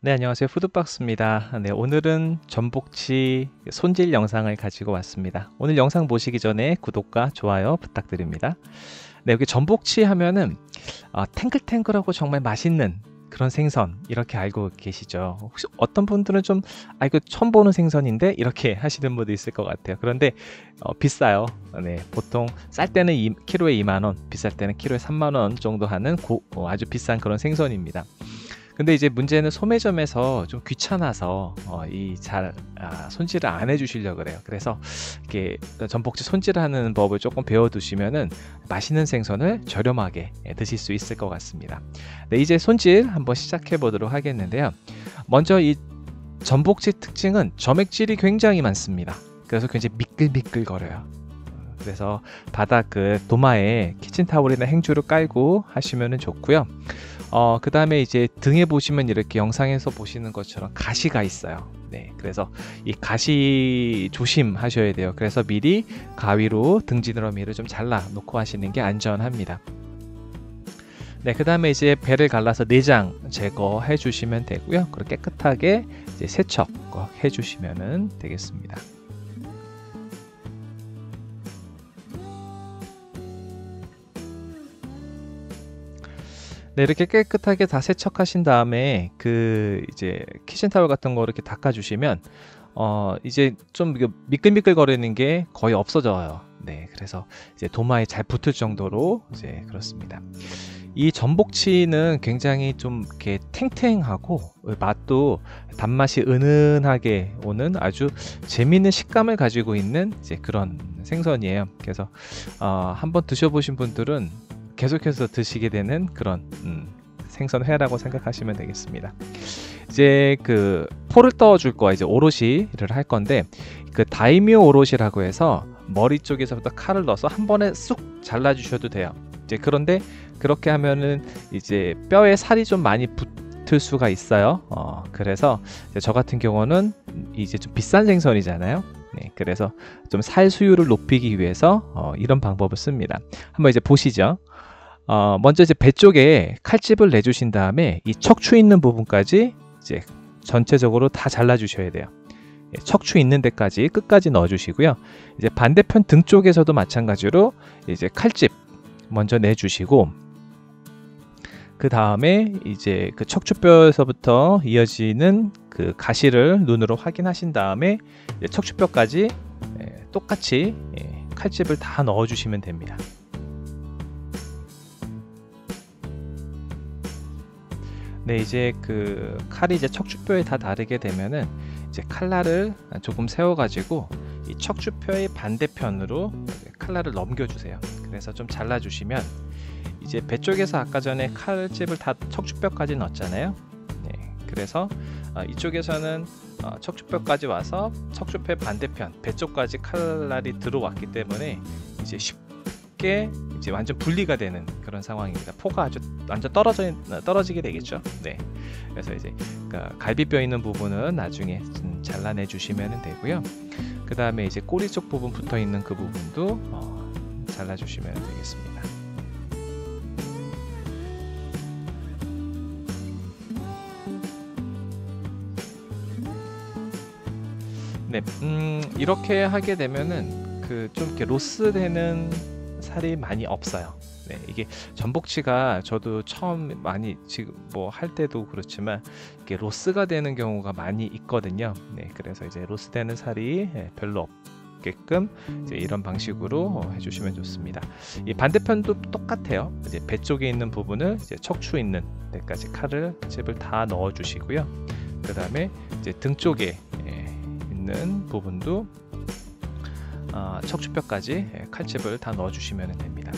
네, 안녕하세요. 푸드박스입니다. 네, 오늘은 전복치 손질 영상을 가지고 왔습니다. 오늘 영상 보시기 전에 구독과 좋아요 부탁드립니다. 네, 여기 전복치 하면은 탱글탱글하고 정말 맛있는 그런 생선 이렇게 알고 계시죠? 혹시 어떤 분들은 좀 이거 처음 보는 생선인데 이렇게 하시는 분도 있을 것 같아요. 그런데 비싸요. 네, 보통 쌀 때는 키로에 2만 원, 비쌀 때는 키로에 3만 원 정도 하는 아주 비싼 그런 생선입니다. 근데 이제 문제는 소매점에서 좀 귀찮아서 손질을 안 해주시려고 그래요. 그래서 이렇게 전복치 손질하는 법을 조금 배워두시면은 맛있는 생선을 저렴하게 드실 수 있을 것 같습니다. 네, 이제 손질 한번 시작해 보도록 하겠는데요. 먼저 이 전복치 특징은 점액질이 굉장히 많습니다. 그래서 굉장히 미끌미끌거려요. 그래서 바닥 도마에 키친타올이나 행주를 깔고 하시면 좋고요. 그 다음에 이제 등에 보시면 이렇게 영상에서 보시는 것처럼 가시가 있어요. 네, 그래서 이 가시 조심하셔야 돼요. 그래서 미리 가위로 등지느러미를 좀 잘라 놓고 하시는 게 안전합니다. 네, 그 다음에 이제 배를 갈라서 내장 제거해 주시면 되고요. 그리고 깨끗하게 이제 세척해 주시면 되겠습니다. 네, 이렇게 깨끗하게 다 세척하신 다음에 이제 키친타월 같은 거 이렇게 닦아주시면 이제 좀 미끌미끌 거리는 게 거의 없어져요. 네, 그래서 이제 도마에 잘 붙을 정도로 이제 그렇습니다. 이 전복치는 굉장히 좀 이렇게 탱탱하고 맛도 단맛이 은은하게 오는 아주 재미있는 식감을 가지고 있는 이제 그런 생선이에요. 그래서 한번 드셔보신 분들은 계속해서 드시게 되는 그런 생선회라고 생각하시면 되겠습니다. 이제 포를 떠줄 거야. 이제 오롯이를 할 건데 다이미오 오롯이라고 해서 머리 쪽에서부터 칼을 넣어서 한 번에 쑥 잘라 주셔도 돼요. 이제 그런데 그렇게 하면은 이제 뼈에 살이 좀 많이 붙을 수가 있어요. 그래서 저 같은 경우는 이제 좀 비싼 생선이잖아요. 네, 그래서 좀 살 수율을 높이기 위해서 이런 방법을 씁니다. 한번 이제 보시죠. 먼저 이제 배 쪽에 칼집을 내주신 다음에 이 척추 있는 부분까지 이제 전체적으로 다 잘라 주셔야 돼요. 척추 있는 데까지 끝까지 넣어 주시고요. 이제 반대편 등 쪽에서도 마찬가지로 이제 칼집 먼저 내 주시고, 그 다음에 이제 척추뼈에서부터 이어지는 가시를 눈으로 확인하신 다음에 척추뼈까지 똑같이 칼집을 다 넣어 주시면 됩니다. 네, 이제 칼이 이제 척추뼈에 다 닿게 되면은 이제 칼날을 조금 세워가지고 이 척추뼈의 반대편으로 칼날을 넘겨주세요. 그래서 좀 잘라주시면 이제 배 쪽에서 아까 전에 칼집을 다 척추뼈까지 넣었잖아요. 네, 그래서 이쪽에서는 척추뼈까지 와서 척추뼈 반대편 배 쪽까지 칼날이 들어왔기 때문에 이제 쉽게 이제 완전 분리가 되는 그런 상황입니다. 포가 아주 완전 떨어지게 되겠죠. 네, 그래서 이제 갈비뼈 있는 부분은 나중에 잘라내 주시면 되고요. 그 다음에 이제 꼬리 쪽 부분 붙어 있는 그 부분도 잘라 주시면 되겠습니다. 네, 이렇게 하게 되면은 좀 이렇게 로스 되는 살이 많이 없어요. 네, 이게 전복치가 저도 처음 많이 지금 뭐 할 때도 그렇지만 이게 로스가 되는 경우가 많이 있거든요. 네, 그래서 이제 로스 되는 살이 별로 없게끔 이제 이런 방식으로 해주시면 좋습니다. 이 반대편도 똑같아요. 이제 배 쪽에 있는 부분을 이제 척추 있는 데까지 칼집을 다 넣어 주시고요. 그 다음에 이제 등 쪽에 있는 부분도 척추뼈까지 칼집을 다 넣어 주시면 됩니다.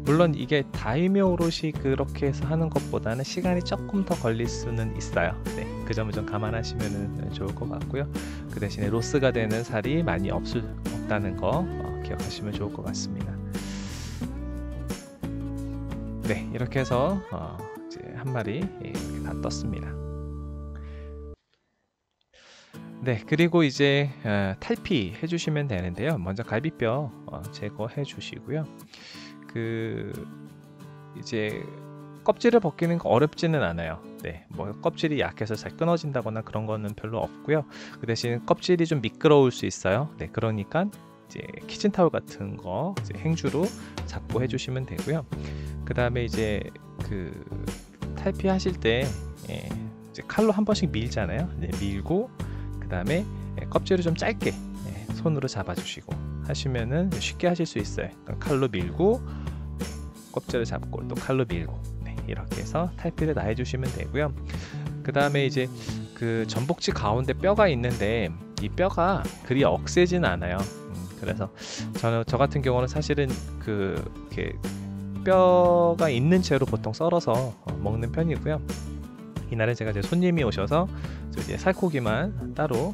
물론 이게 다이묘 오롯이 그렇게 해서 하는 것보다는 시간이 조금 더 걸릴 수는 있어요. 네, 그 점을 좀 감안하시면 좋을 것 같고요. 그 대신에 로스가 되는 살이 많이 없다는 거 기억하시면 좋을 것 같습니다. 네, 이렇게 해서 이제 한 마리 이렇게 다 떴습니다. 네, 그리고 이제 탈피 해주시면 되는데요. 먼저 갈비뼈 제거해 주시고요. 이제 껍질을 벗기는 거 어렵지는 않아요. 네, 뭐 껍질이 약해서 잘 끊어진다거나 그런 거는 별로 없고요. 그 대신 껍질이 좀 미끄러울 수 있어요. 네, 그러니까 이제 키친타올 같은 거 이제 행주로 잡고 해주시면 되고요. 그 다음에 이제 그 탈피 하실 때 이제 칼로 한 번씩 밀잖아요. 네, 밀고 그 다음에 껍질을 좀 짧게 손으로 잡아주시고 하시면은 쉽게 하실 수 있어요. 그러니까 칼로 밀고 껍질을 잡고 또 칼로 밀고 이렇게 해서 탈피를 다 해주시면 되고요. 그 다음에 이제 그 전복치 가운데 뼈가 있는데 이 뼈가 그리 억세진 않아요. 그래서 저 같은 경우는 사실은 이렇게 뼈가 있는 채로 보통 썰어서 먹는 편이고요. 이날은 제가 이제 손님이 오셔서 이제 살코기만 따로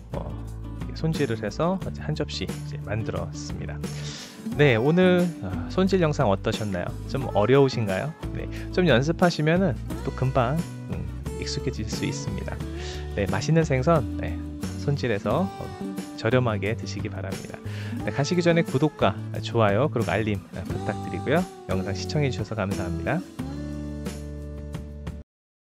손질을 해서 한 접시 이제 만들었습니다. 네, 오늘 손질 영상 어떠셨나요? 좀 어려우신가요? 네, 좀 연습하시면은 또 금방 익숙해질 수 있습니다. 네, 맛있는 생선 손질해서 저렴하게 드시기 바랍니다. 네, 가시기 전에 구독과 좋아요 그리고 알림 부탁드리고요. 영상 시청해 주셔서 감사합니다.